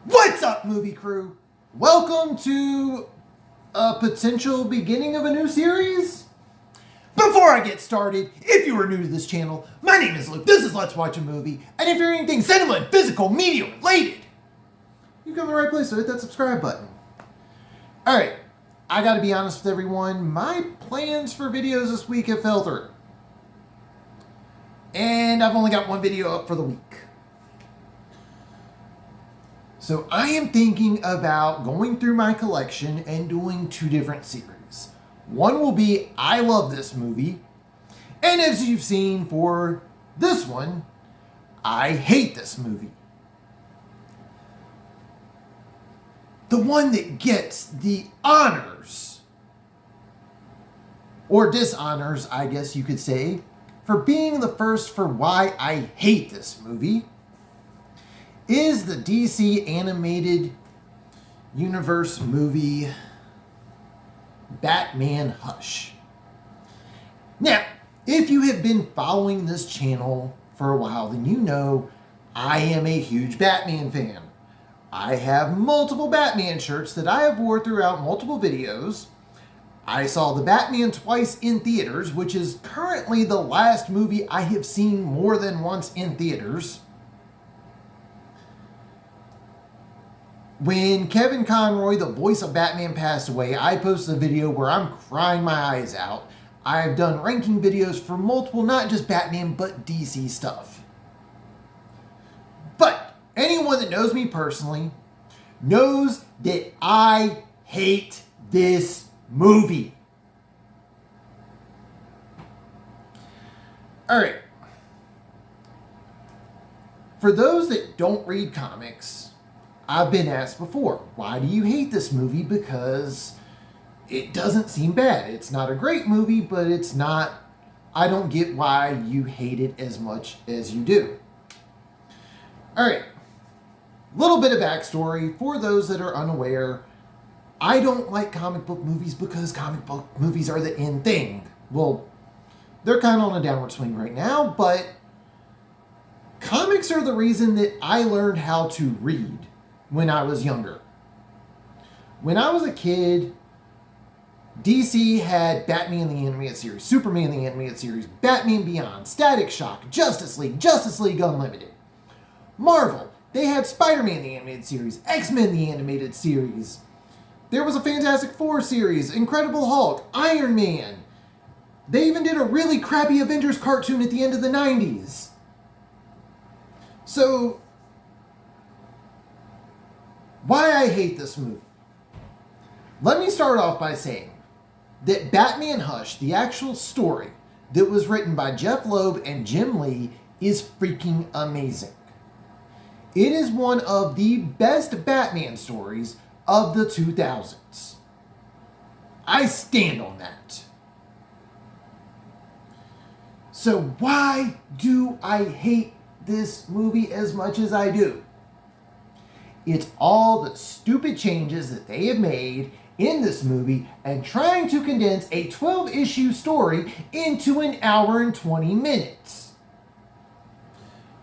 What's up, movie crew? Welcome to a potential beginning of a new series. Before I get started, if you are new to this channel, my name is Luke, this is Let's Watch a Movie, and if you're anything cinema and physical media related, you've come to the right place, so hit that subscribe button. Alright, I gotta be honest with everyone, my plans for videos this week have fell through. And I've only got one video up for the week. So I am thinking about going through my collection and doing two different series. One will be I love this movie, and as you've seen for this one, I hate this movie. The one that gets the honors, or dishonors, I guess you could say, for being the first for why I hate this movie, is the DC animated universe movie Batman Hush. Now, if you have been following this channel for a while, then you know I am a huge Batman fan. I have multiple Batman shirts that I have wore throughout multiple videos. I saw The Batman twice in theaters, which is currently the last movie I have seen more than once in theaters. When Kevin Conroy, the voice of Batman, passed away, I posted a video where I'm crying my eyes out. I've done ranking videos for multiple, not just Batman, but DC stuff. But anyone that knows me personally knows that I hate this movie. Alright. For those that don't read comics, I've been asked before, why do you hate this movie? Because it doesn't seem bad. It's not a great movie, but it's not, I don't get why you hate it as much as you do. Alright, little bit of backstory for those that are unaware. I don't like comic book movies because comic book movies are the in thing. Well, they're kind of on a downward swing right now, but comics are the reason that I learned how to read when I was younger. When I was a kid, DC had Batman the Animated Series, Superman the Animated Series, Batman Beyond, Static Shock, Justice League Unlimited. Marvel, they had Spider-Man the Animated Series, X-Men the Animated Series. There was a Fantastic Four series, Incredible Hulk, Iron Man. They even did a really crappy Avengers cartoon at the end of the 90s. So, why I hate this movie? Let me start off by saying that Batman Hush, the actual story that was written by Jeph Loeb and Jim Lee, is freaking amazing. It is one of the best Batman stories of the 2000s. I stand on that. So why do I hate this movie as much as I do? It's all the stupid changes that they have made in this movie and trying to condense a 12-issue story into an hour and 20 minutes.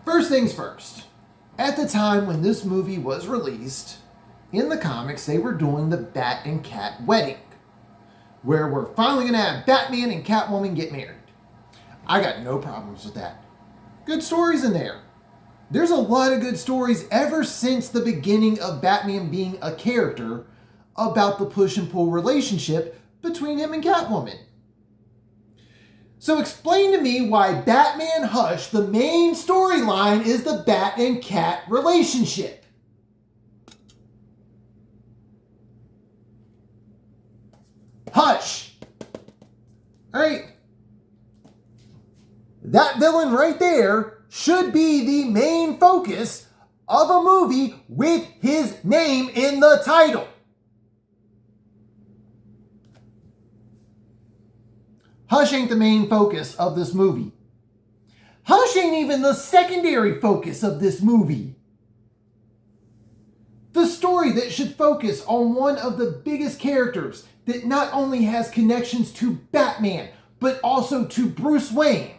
First things first. At the time when this movie was released, in the comics they were doing the Bat and Cat wedding, where we're finally going to have Batman and Catwoman get married. I got no problems with that. Good stories in there. There's a lot of good stories ever since the beginning of Batman being a character about the push and pull relationship between him and Catwoman. So explain to me why Batman Hush, the main storyline, is the Bat and Cat relationship. Hush! Alright. That villain right there should be the main focus of a movie with his name in the title. Hush ain't the main focus of this movie. Hush ain't even the secondary focus of this movie. The story that should focus on one of the biggest characters that not only has connections to Batman, but also to Bruce Wayne.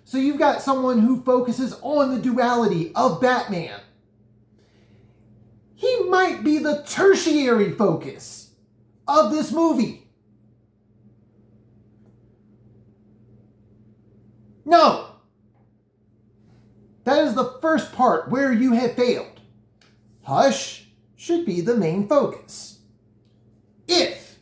So you've got someone who focuses on the duality of Batman. He might be the tertiary focus of this movie. No. That is the first part where you have failed. Hush should be the main focus. If,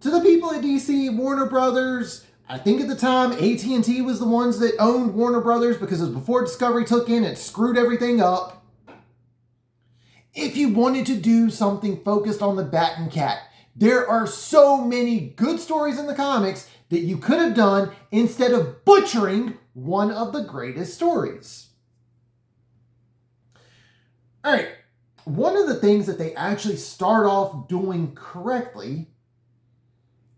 to the people at DC, Warner Brothers, I think at the time AT&T was the ones that owned Warner Brothers because it was before Discovery took in and screwed everything up. If you wanted to do something focused on the Bat and Cat, there are so many good stories in the comics that you could have done instead of butchering one of the greatest stories. All right, one of the things that they actually start off doing correctly,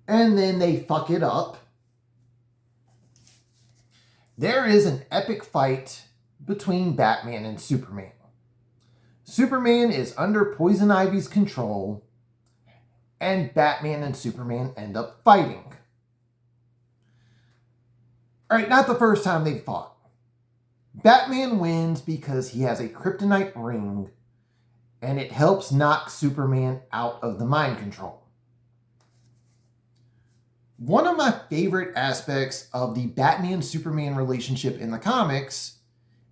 and then they fuck it up, there is an epic fight between Batman and Superman. Superman is under Poison Ivy's control, and Batman and Superman end up fighting. All right, not the first time they fought. Batman wins because he has a kryptonite ring, and it helps knock Superman out of the mind control. One of my favorite aspects of the Batman-Superman relationship in the comics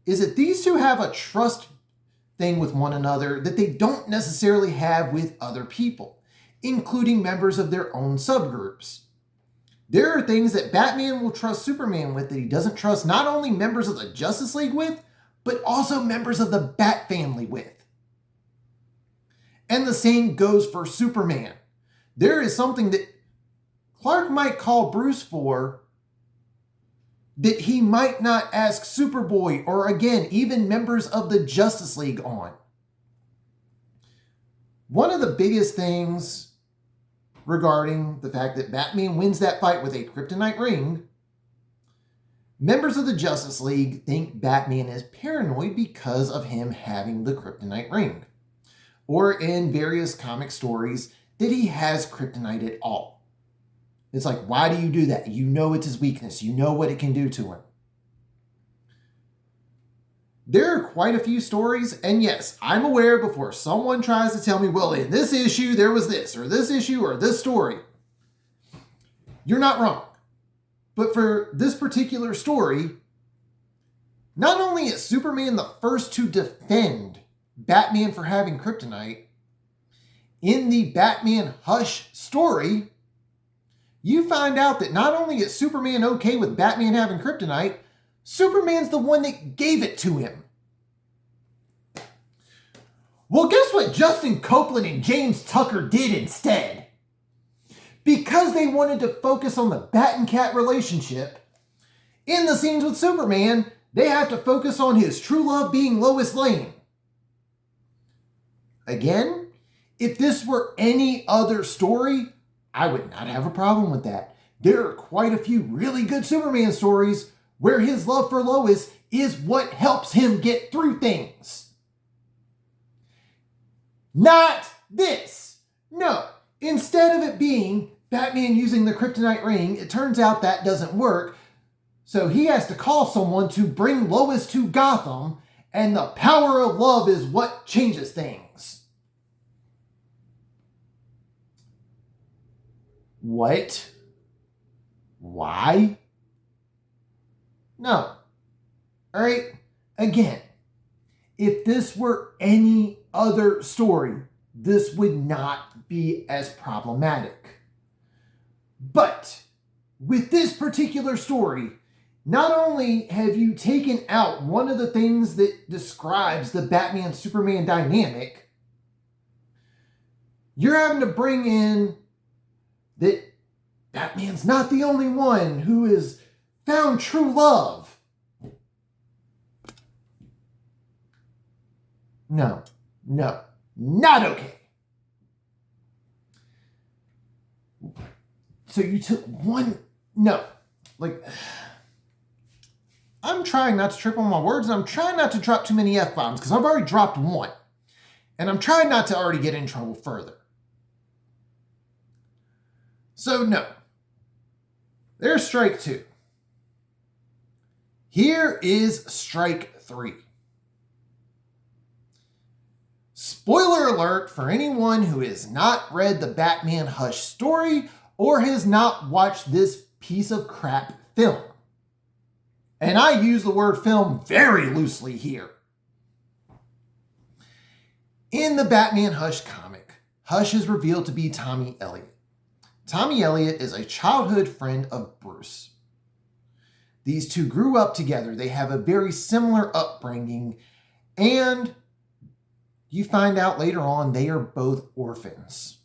is that these two have a trust thing with one another that they don't necessarily have with other people, including members of their own subgroups. There are things that Batman will trust Superman with that he doesn't trust not only members of the Justice League with, but also members of the Bat family with. And the same goes for Superman. There is something that Clark might call Bruce for that he might not ask Superboy or, again, even members of the Justice League on. One of the biggest things regarding the fact that Batman wins that fight with a kryptonite ring, members of the Justice League think Batman is paranoid because of him having the kryptonite ring. Or in various comic stories, that he has kryptonite at all. It's like, why do you do that? You know it's his weakness. You know what it can do to him. There are quite a few stories, and yes, I'm aware before someone tries to tell me, well, in this issue, there was this, or this issue, or this story. You're not wrong. But for this particular story, not only is Superman the first to defend Batman for having kryptonite, in the Batman Hush story, you find out that not only is Superman okay with Batman having kryptonite, Superman's the one that gave it to him. Well, guess what Justin Copeland and James Tucker did instead? Because they wanted to focus on the Bat and Cat relationship, in the scenes with Superman, they have to focus on his true love being Lois Lane. Again, if this were any other story, I would not have a problem with that. There are quite a few really good Superman stories where his love for Lois is what helps him get through things. Not this. No. Instead of it being Batman using the kryptonite ring, it turns out that doesn't work. So he has to call someone to bring Lois to Gotham, and the power of love is what changes things. What? Why? No. All right? Again, if this were any other story, this would not be as problematic. But with this particular story, not only have you taken out one of the things that describes the Batman-Superman dynamic, you're having to bring in that Batman's not the only one who has found true love. No, not okay. So you took one, I'm trying not to trip on my words, and I'm trying not to drop too many F-bombs, because I've already dropped one. And I'm trying not to already get in trouble further. So no. There's strike 2. Here is strike 3. Spoiler alert for anyone who has not read the Batman Hush story or has not watched this piece of crap film. And I use the word film very loosely here. In the Batman Hush comic, Hush is revealed to be Tommy Elliot. Tommy Elliot is a childhood friend of Bruce. These two grew up together. They have a very similar upbringing, and you find out later on they are both orphans.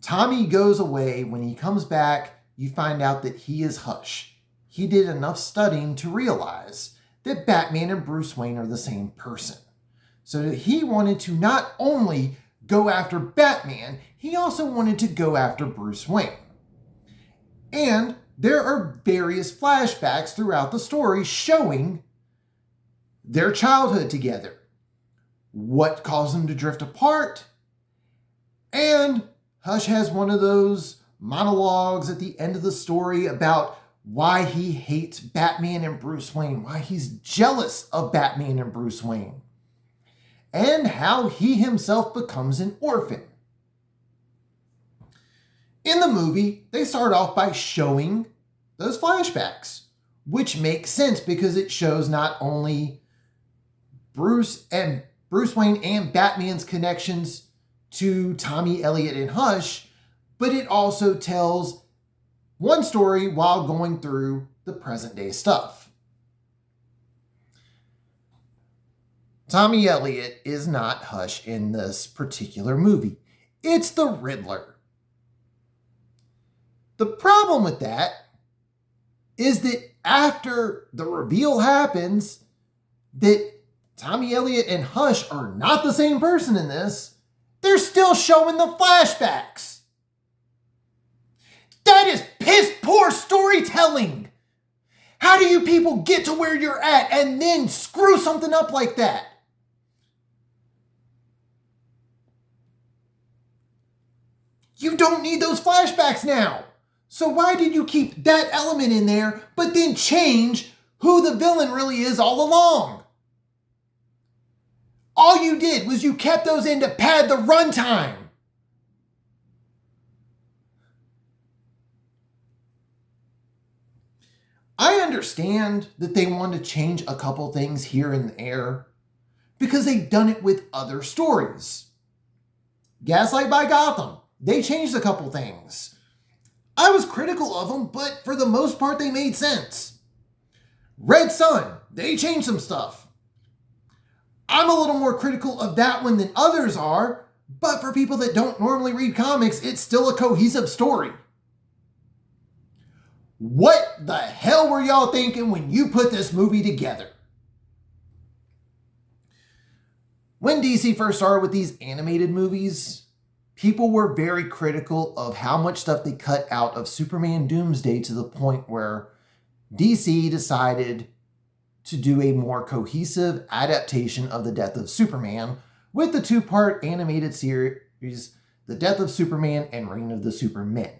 Tommy goes away. When he comes back, you find out that he is Hush. He did enough studying to realize that Batman and Bruce Wayne are the same person. So that he wanted to not only go after Batman, he also wanted to go after Bruce Wayne. And there are various flashbacks throughout the story showing their childhood together, what caused them to drift apart, and Hush has one of those monologues at the end of the story about why he hates Batman and Bruce Wayne, why he's jealous of Batman and Bruce Wayne, and how he himself becomes an orphan. In the movie, they start off by showing those flashbacks, which makes sense because it shows not only Bruce Wayne and Batman's connections to Tommy Elliot and Hush, but it also tells one story while going through the present day stuff. Tommy Elliot is not Hush in this particular movie. It's the Riddler. The problem with that is that after the reveal happens that Tommy Elliot and Hush are not the same person in this, they're still showing the flashbacks. That is piss poor storytelling. How do you people get to where you're at and then screw something up like that? You don't need those flashbacks now. So why did you keep that element in there, but then change who the villain really is all along? All you did was you kept those in to pad the runtime. I understand that they want to change a couple things here and there because they've done it with other stories. Gaslight by Gotham, they changed a couple things. I was critical of them, but for the most part, they made sense. Red Sun, they changed some stuff. I'm a little more critical of that one than others are, but for people that don't normally read comics, it's still a cohesive story. What the hell were y'all thinking when you put this movie together? When DC first started with these animated movies, people were very critical of how much stuff they cut out of Superman Doomsday to the point where DC decided to do a more cohesive adaptation of The Death of Superman with the 2-part animated series, The Death of Superman and Reign of the Supermen.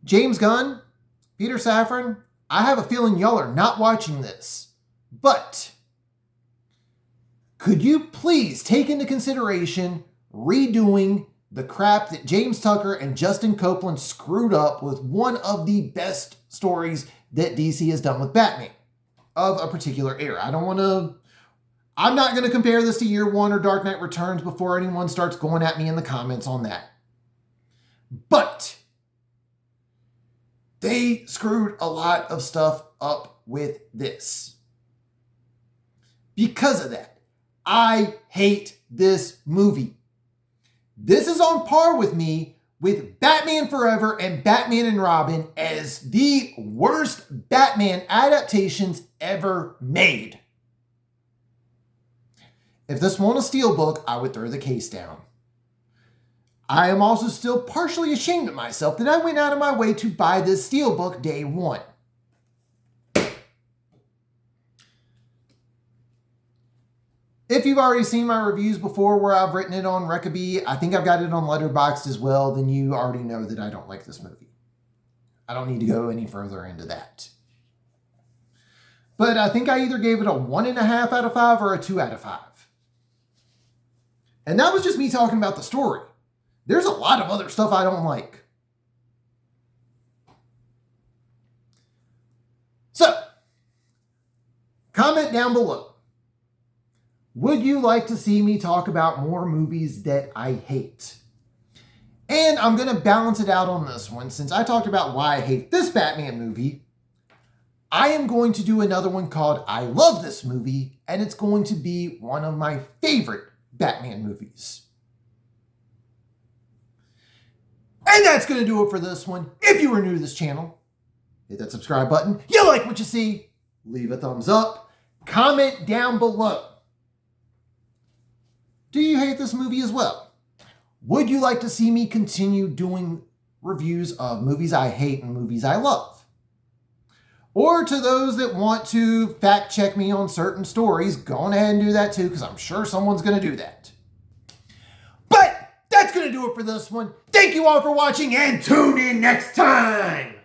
James Gunn, Peter Safran, I have a feeling y'all are not watching this, but could you please take into consideration redoing the crap that James Tucker and Justin Copeland screwed up with one of the best stories that DC has done with Batman of a particular era? I'm not going to compare this to Year One or Dark Knight Returns before anyone starts going at me in the comments on that. But they screwed a lot of stuff up with this. Because of that, I hate this movie. This is on par with me with Batman Forever and Batman and Robin as the worst Batman adaptations ever made. If this were a steelbook, I would throw the case down. I am also still partially ashamed of myself that I went out of my way to buy this steelbook day one. If you've already seen my reviews before where I've written it on Reckaby, I think I've got it on Letterboxd as well, then you already know that I don't like this movie. I don't need to go any further into that. but I think I either gave it a 1.5 out of 5 or a 2 out of 5. And that was just me talking about the story. There's a lot of other stuff I don't like. So, comment down below. Would you like to see me talk about more movies that I hate? And I'm going to balance it out on this one. Since I talked about why I hate this Batman movie, I am going to do another one called I Love This Movie, and it's going to be one of my favorite Batman movies. And that's going to do it for this one. If you are new to this channel, hit that subscribe button. You like what you see, leave a thumbs up. Comment down below. Do you hate this movie as well? Would you like to see me continue doing reviews of movies I hate and movies I love? Or to those that want to fact check me on certain stories, go on ahead and do that too, because I'm sure someone's going to do that. But that's going to do it for this one. Thank you all for watching, and tune in next time.